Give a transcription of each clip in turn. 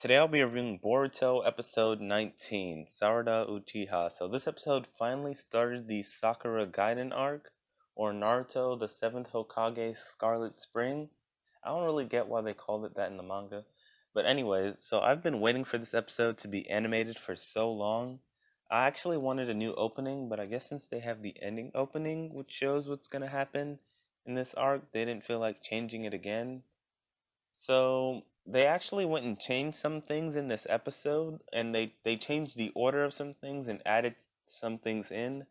Today I'll be reviewing Boruto episode 19, Sarada Uchiha. So this episode finally started the Sakura Gaiden arc, or Naruto, the 7th Hokage Scarlet Spring. I don't really get why they called it that in the manga. But anyways, so I've been waiting for this episode to be animated for so long. I actually wanted a new opening, but I guess since they have the ending opening, which shows what's gonna happen in this arc, they didn't feel like changing it again. So they actually went and changed some things in this episode, and they changed the order of some things and added some things in.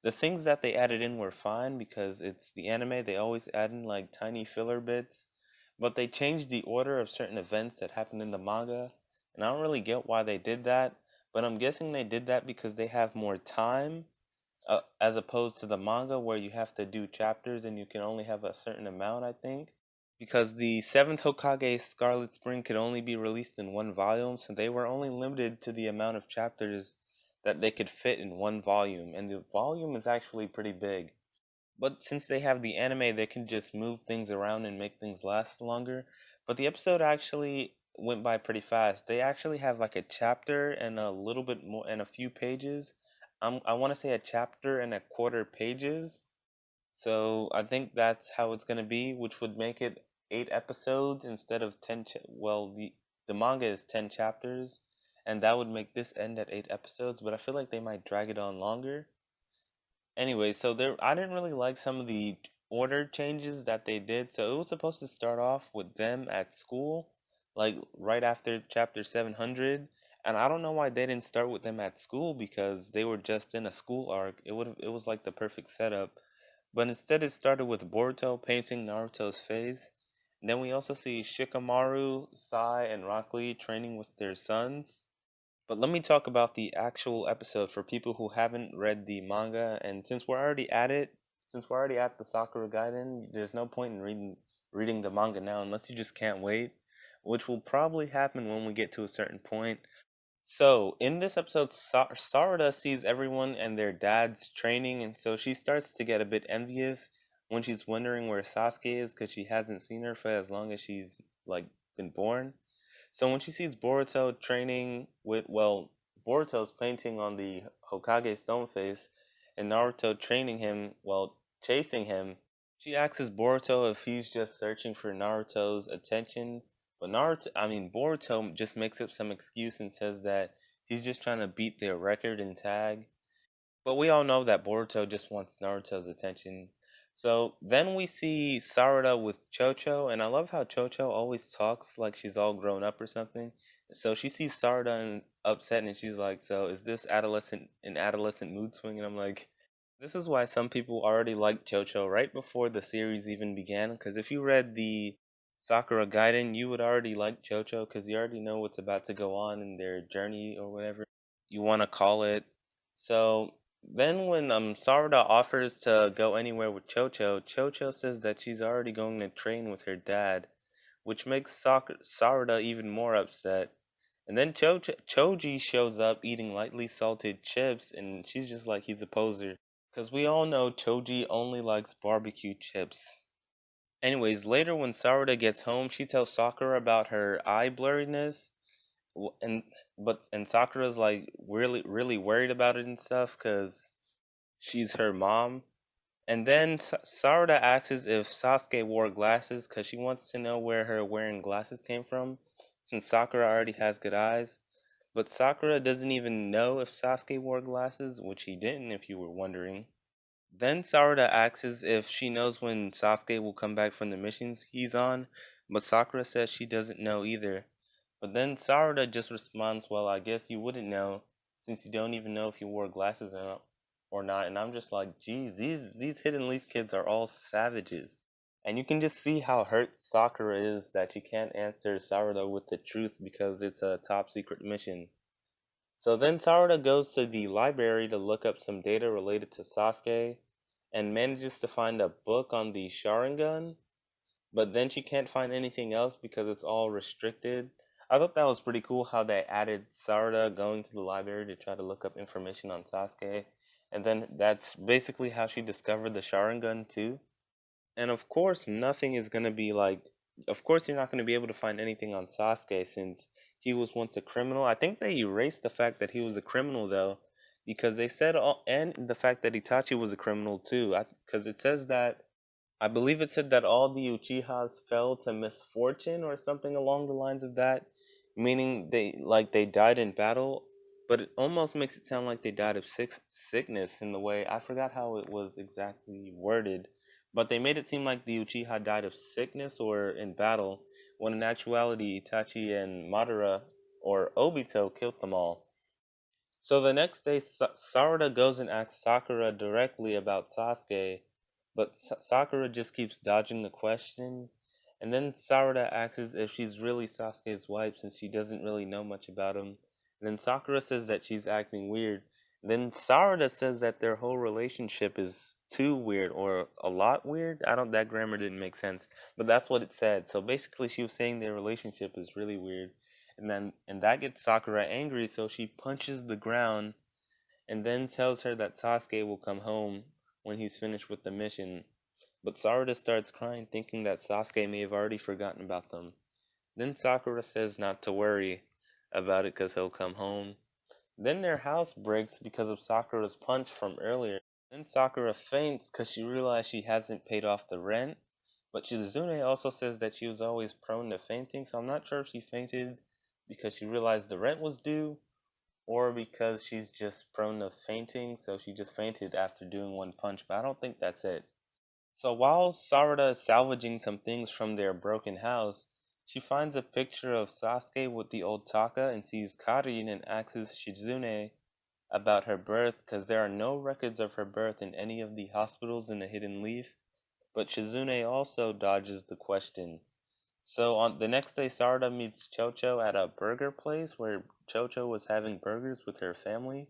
The things that they added in were fine because it's the anime. They always add in like tiny filler bits, but they changed the order of certain events that happened in the manga, and I don't really get why they did that. But I'm guessing they did that because they have more time, as opposed to the manga where you have to do chapters and you can only have a certain amount, I think, because the seventh Hokage Scarlet Spring could only be released in one volume, so they were only limited to the amount of chapters that they could fit in one volume, and the volume is actually pretty big. But since they have the anime, they can just move things around and make things last longer. But the episode actually went by pretty fast. They actually have like a chapter and a little bit more and a few pages. I want to say a chapter and a quarter pages, so I think that's how it's gonna be, which would make it 8 episodes instead of ten. Well, the manga is 10 chapters, and that would make this end at 8 episodes. But I feel like they might drag it on longer. Anyway, so I didn't really like some of the order changes that they did. So it was supposed to start off with them at school, like right after chapter 700. And I don't know why they didn't start with them at school because they were just in a school arc. It was like the perfect setup. But instead it started with Boruto painting Naruto's face. And then we also see Shikamaru, Sai, and Rock Lee training with their sons. But let me talk about the actual episode for people who haven't read the manga. And since we're already at the Sakura Gaiden, there's no point in reading the manga now unless you just can't wait, which will probably happen when we get to a certain point. So, in this episode, Sarada sees everyone and their dads training, and so she starts to get a bit envious when she's wondering where Sasuke is because she hasn't seen her for as long as she's like been born. So when she sees Boruto training with, well, Boruto's painting on the Hokage stone face, and Naruto training him, well, chasing him, she asks Boruto if he's just searching for Naruto's attention. But Boruto just makes up some excuse and says that he's just trying to beat their record in tag. But we all know that Boruto just wants Naruto's attention. So then we see Sarada with Chocho, and I love how Chocho always talks like she's all grown up or something. So she sees Sarada and upset, and she's like, "So is this adolescent mood swing?" And I'm like, "This is why some people already liked Chocho right before the series even began. Because if you read the Sakura Gaiden, you would already like Chocho because you already know what's about to go on in their journey or whatever you want to call it." So then when Sarada offers to go anywhere with Chocho, Chocho says that she's already going to train with her dad, which makes Sarada even more upset. And then Choji shows up eating lightly salted chips, and she's just like he's a poser. Because we all know Choji only likes barbecue chips. Anyways, later when Sarada gets home, she tells Sakura about her eye blurriness, and Sakura's like really worried about it and stuff because she's her mom. And then Sarada asks if Sasuke wore glasses because she wants to know where her wearing glasses came from, since Sakura already has good eyes. But Sakura doesn't even know if Sasuke wore glasses, which he didn't, if you were wondering. Then Sarada asks if she knows when Sasuke will come back from the missions he's on, but Sakura says she doesn't know either. But then Sarada just responds, "Well, I guess you wouldn't know, since you don't even know if he wore glasses or not." And I'm just like, geez, these Hidden Leaf kids are all savages. And you can just see how hurt Sakura is that she can't answer Sarada with the truth because it's a top secret mission. So then Sarada goes to the library to look up some data related to Sasuke and manages to find a book on the Sharingan, but then she can't find anything else because it's all restricted. I thought that was pretty cool how they added Sarada going to the library to try to look up information on Sasuke, and then that's basically how she discovered the Sharingan too. And of course, nothing is gonna be like. Of course, you're not gonna be able to find anything on Sasuke since he was once a criminal. I think they erased the fact that he was a criminal though, because they said all, and the fact that Itachi was a criminal too. Because it says that, I believe it said that all the Uchihas fell to misfortune or something along the lines of that, meaning they died in battle, but it almost makes it sound like they died of sickness in the way, I forgot how it was exactly worded, but they made it seem like the Uchiha died of sickness or in battle, when in actuality Itachi and Madara or Obito killed them all. So the next day, Sarada goes and asks Sakura directly about Sasuke, but Sakura just keeps dodging the question. And then Sarada asks if she's really Sasuke's wife since she doesn't really know much about him. And then Sakura says that she's acting weird. And then Sarada says that their whole relationship is too weird or a lot weird. I don't, that grammar didn't make sense, but that's what it said. So basically, she was saying their relationship is really weird. And that gets Sakura angry, so she punches the ground and then tells her that Sasuke will come home when he's finished with the mission. But Sarada starts crying, thinking that Sasuke may have already forgotten about them. Then Sakura says not to worry about it because he'll come home. Then their house breaks because of Sakura's punch from earlier. Then Sakura faints because she realized she hasn't paid off the rent. But Shizune also says that she was always prone to fainting, so I'm not sure if she fainted because she realized the rent was due or because she's just prone to fainting, so she just fainted after doing one punch, but I don't think that's it. So while Sarada is salvaging some things from their broken house, she finds a picture of Sasuke with the old Taka and sees Karin and asks Shizune about her birth because there are no records of her birth in any of the hospitals in the Hidden Leaf, but Shizune also dodges the question. So on the next day, Sarada meets Chocho at a burger place where Chocho was having burgers with her family,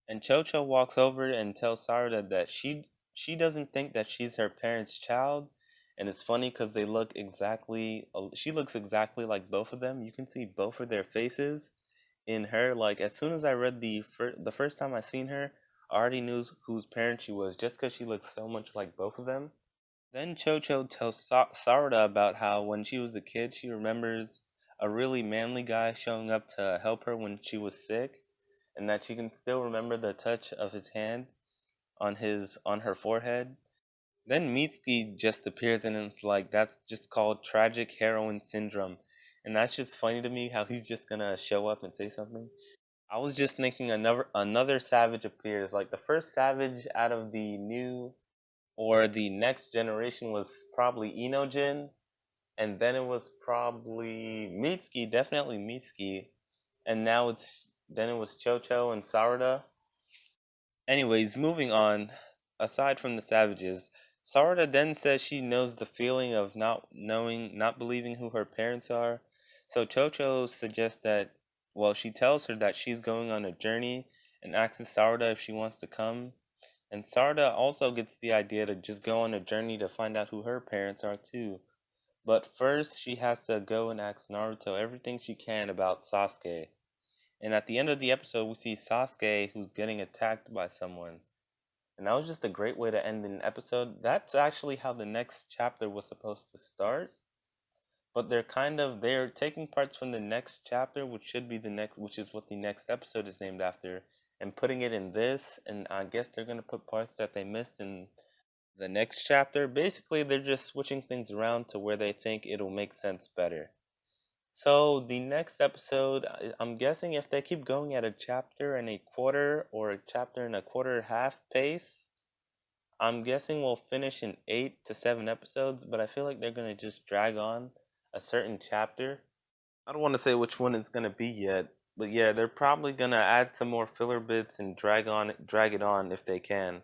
and Chocho walks over and tells Sarada that she doesn't think that she's her parents' child, and it's funny because they look exactly. She looks exactly like both of them. You can see both of their faces in her. Like as soon as I read the first time I seen her, I already knew whose parent she was just because she looks so much like both of them. Then Chocho tells Sarada about how when she was a kid, she remembers a really manly guy showing up to help her when she was sick, and that she can still remember the touch of his hand on her forehead. Then Mitsuki just appears and it's like that's just called tragic heroine syndrome. And that's just funny to me how he's just gonna show up and say something. I was just thinking another savage appears. Like the first savage out of the new or the next generation was probably Inojin, and then it was probably Mitsuki, definitely Mitsuki, and now it was Chocho and Sarada. Anyways, moving on. Aside from the savages, Sarada then says she knows the feeling of not believing who her parents are. So Chocho suggests that, well, she tells her that she's going on a journey and asks Sarada if she wants to come. And Sarda also gets the idea to just go on a journey to find out who her parents are too. But first, she has to go and ask Naruto everything she can about Sasuke. And at the end of the episode, we see Sasuke who's getting attacked by someone. And that was just a great way to end an episode. That's actually how the next chapter was supposed to start. But they're taking parts from the next chapter, which is what the next episode is named after, and putting it in this, and I guess they're gonna put parts that they missed in the next chapter. Basically, they're just switching things around to where they think it'll make sense better. So the next episode, I'm guessing if they keep going at a chapter and a quarter or a chapter and a quarter half pace, I'm guessing we'll finish in 8 to 7 episodes, but I feel like they're gonna just drag on a certain chapter. I don't want to say which one it's gonna be yet, but yeah, they're probably gonna add some more filler bits and drag it on if they can.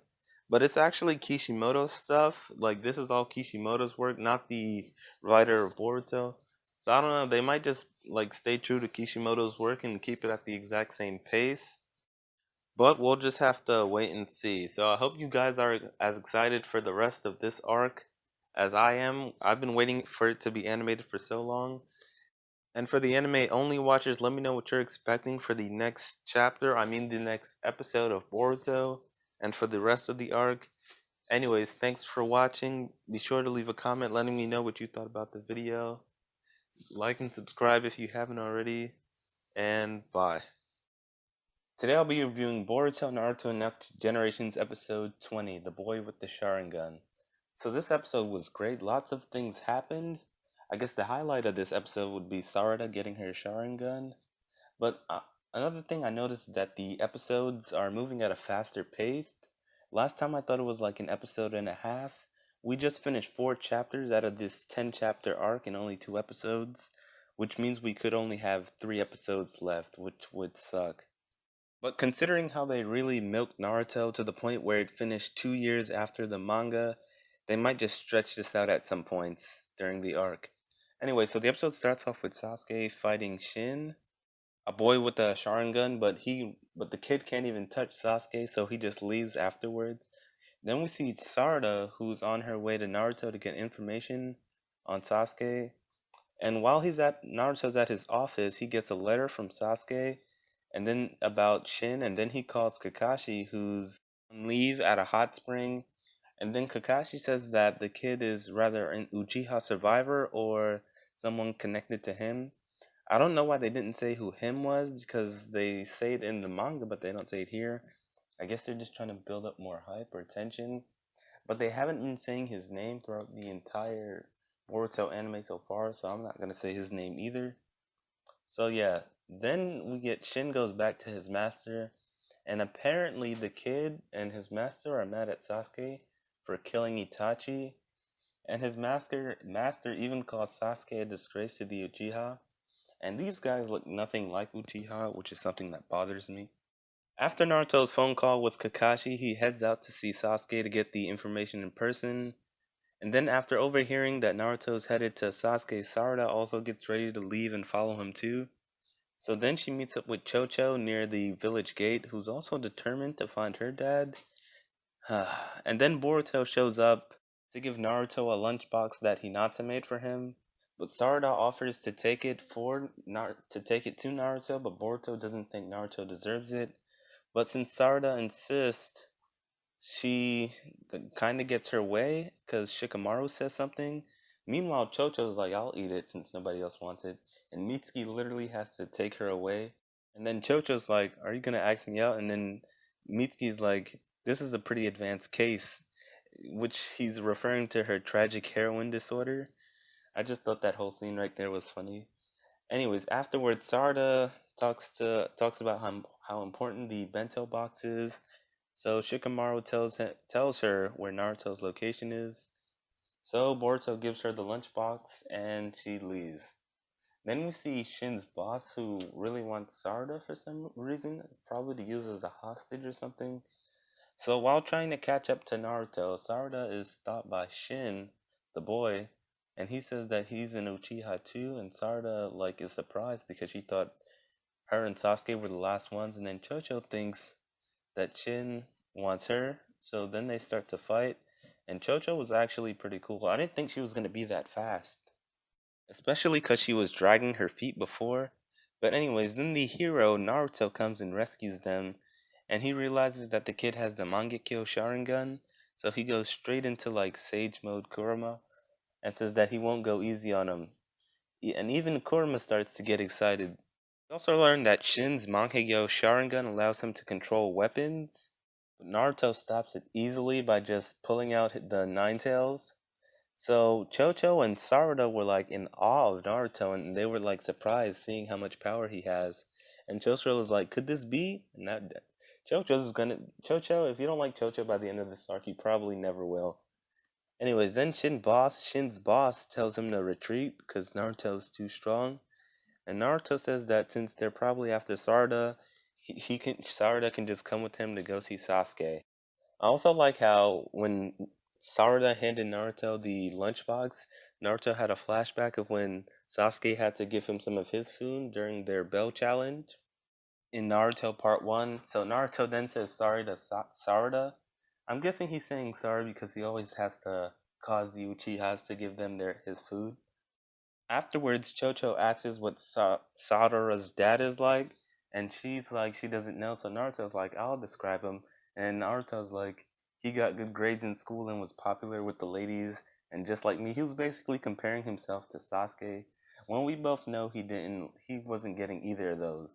But it's actually Kishimoto's stuff. Like this is all Kishimoto's work, not the writer of Boruto. So I don't know. They might just like stay true to Kishimoto's work and keep it at the exact same pace. But we'll just have to wait and see. So I hope you guys are as excited for the rest of this arc as I am. I've been waiting for it to be animated for so long. And for the anime only watchers, let me know what you're expecting for the next chapter. I mean, the next episode of Boruto, and for the rest of the arc. Anyways, thanks for watching. Be sure to leave a comment letting me know what you thought about the video. like and subscribe if you haven't already, and bye. Today I'll be reviewing Boruto Naruto Next Generations episode 20, The Boy with the Sharingan. So this episode was great. Lots of things happened. I guess the highlight of this episode would be Sarada getting her Sharingan. But another thing I noticed is that the episodes are moving at a faster pace. Last time I thought it was like an episode and a half. We just finished 4 chapters out of this 10 chapter arc in only 2 episodes, which means we could only have 3 episodes left, which would suck. But considering how they really milked Naruto to the point where it finished 2 years after the manga, they might just stretch this out at some points during the arc. Anyway, so the episode starts off with Sasuke fighting Shin, a boy with a Sharingan, but the kid can't even touch Sasuke, so he just leaves afterwards. Then we see Sarada, who's on her way to Naruto to get information on Sasuke, and while Naruto's at his office, he gets a letter from Sasuke, and then about Shin, and then he calls Kakashi, who's on leave at a hot spring, and then Kakashi says that the kid is rather an Uchiha survivor or someone connected to him. I don't know why they didn't say who him was because they say it in the manga, but they don't say it here. I guess they're just trying to build up more hype or tension. But they haven't been saying his name throughout the entire Boruto anime so far, so I'm not gonna say his name either. So yeah, then we get Shin goes back to his master, and apparently the kid and his master are mad at Sasuke for killing Itachi, and his master even calls Sasuke a disgrace to the Uchiha. And these guys look nothing like Uchiha, which is something that bothers me. After Naruto's phone call with Kakashi, he heads out to see Sasuke to get the information in person. And then after overhearing that Naruto's headed to Sasuke, Sarada also gets ready to leave and follow him too. So then she meets up with Chocho near the village gate, who's also determined to find her dad. And then Boruto shows up to give Naruto a lunchbox that Hinata made for him. But Sarada offers to take it to Naruto, but Boruto doesn't think Naruto deserves it. But since Sarada insists, she kind of gets her way because Shikamaru says something. Meanwhile, Chocho's like, I'll eat it since nobody else wants it. And Mitsuki literally has to take her away. And then Chocho's like, are you going to ask me out? And then Mitsuki's like, this is a pretty advanced case, which he's referring to her tragic heroin disorder. I just thought that whole scene right there was funny. Anyways, afterwards, Sarada talks about how important the bento box is. So Shikamaru tells her where Naruto's location is. So Boruto gives her the lunchbox and she leaves. Then we see Shin's boss, who really wants Sarada for some reason, probably to use as a hostage or something. So while trying to catch up to Naruto, Sarada is stopped by Shin, the boy, and he says that he's an Uchiha too, and Sarada is surprised because she thought her and Sasuke were the last ones, and then Chocho thinks that Shin wants her, so then they start to fight, and Chocho was actually pretty cool. I didn't think she was gonna be that fast, especially because she was dragging her feet before. But anyways, then the hero Naruto comes and rescues them, and he realizes that the kid has the Mangekyo Sharingan, so he goes straight into Sage Mode Kurama and says that he won't go easy on him. And even Kurama starts to get excited. We also learn that Shin's Mangekyo Sharingan allows him to control weapons, but Naruto stops it easily by just pulling out the Nine Tails. So Chocho and Sarada were in awe of Naruto, and they were surprised seeing how much power he has. And Chocho was like, "Could this be?" And that Chocho. If you don't like Chocho by the end of this arc, you probably never will. Anyways, then Shin's boss tells him to retreat because Naruto's too strong. And Naruto says that since they're probably after Sarada, Sarada can just come with him to go see Sasuke. I also like how when Sarada handed Naruto the lunchbox, Naruto had a flashback of when Sasuke had to give him some of his food during their Bell challenge in Naruto Part 1. So Naruto then says sorry to Sarada. I'm guessing he's saying sorry because he always has to cause the Uchihas to give them his food. Afterwards, Chocho asks what Sarada's dad is like, and she's like, she doesn't know. So Naruto's like, I'll describe him. And Naruto's like, he got good grades in school and was popular with the ladies. And just like me, he was basically comparing himself to Sasuke, when we both know he wasn't getting either of those.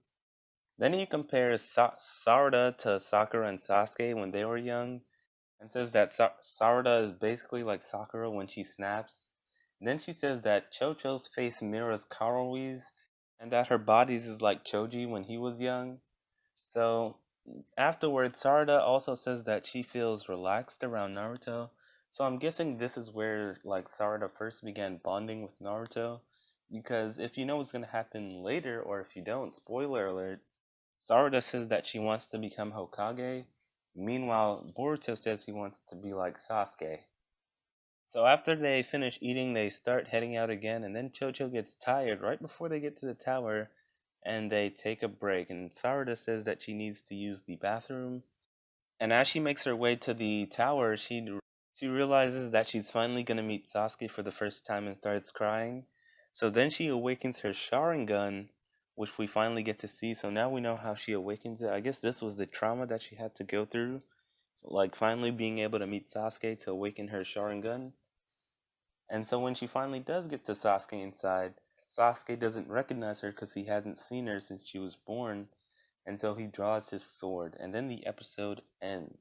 Then he compares Sarada to Sakura and Sasuke when they were young, and says that Sarada is basically like Sakura when she snaps. Then she says that Chocho's face mirrors Karoi's, and that her body is like Choji when he was young. So afterwards, Sarada also says that she feels relaxed around Naruto. So I'm guessing this is where like Sarada first began bonding with Naruto. Because if you know what's gonna happen later, or if you don't, spoiler alert, Sarada says that she wants to become Hokage. Meanwhile, Boruto says he wants to be like Sasuke. So after they finish eating, they start heading out again, and then Chocho gets tired right before they get to the tower, and they take a break. And Sarada says that she needs to use the bathroom. And as she makes her way to the tower, she realizes that she's finally gonna meet Sasuke for the first time and starts crying. So then she awakens her Sharingan, which we finally get to see. So now we know how she awakens it. I guess this was the trauma that she had to go through, like finally being able to meet Sasuke to awaken her Sharingan. And so when she finally does get to Sasuke inside, Sasuke doesn't recognize her because he hasn't seen her since she was born until he draws his sword, and then the episode ends.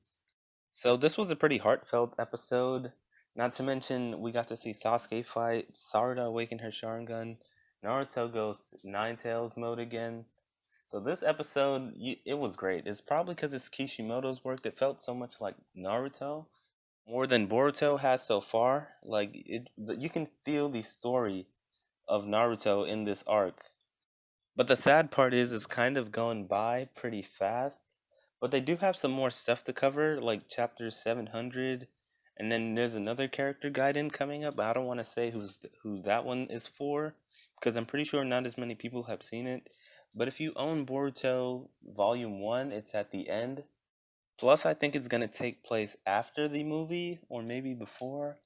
So this was a pretty heartfelt episode. Not to mention, we got to see Sasuke fight, Sarada awaken her Sharingan, Naruto goes Nine Tails mode again. So this episode, it was great. It's probably because it's Kishimoto's work that felt so much like Naruto, more than Boruto has so far. Like you can feel the story of Naruto in this arc. But the sad part is, it's kind of going by pretty fast. But they do have some more stuff to cover, like chapter 700, and then there's another character guide-in coming up. But I don't want to say who that one is for, because I'm pretty sure not as many people have seen it. But if you own Boruto Volume 1, it's at the end. Plus, I think it's gonna take place after the movie, or maybe before.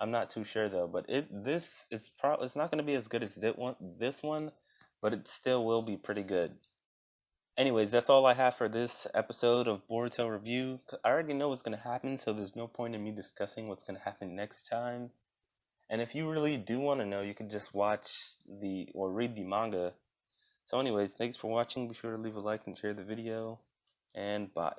I'm not too sure though. But it's not gonna be as good as this one, but it still will be pretty good. Anyways, that's all I have for this episode of Boruto Review. I already know what's gonna happen, so there's no point in me discussing what's gonna happen next time. And if you really do want to know, you can just watch or read the manga. So anyways, thanks for watching. Be sure to leave a like and share the video, and bye.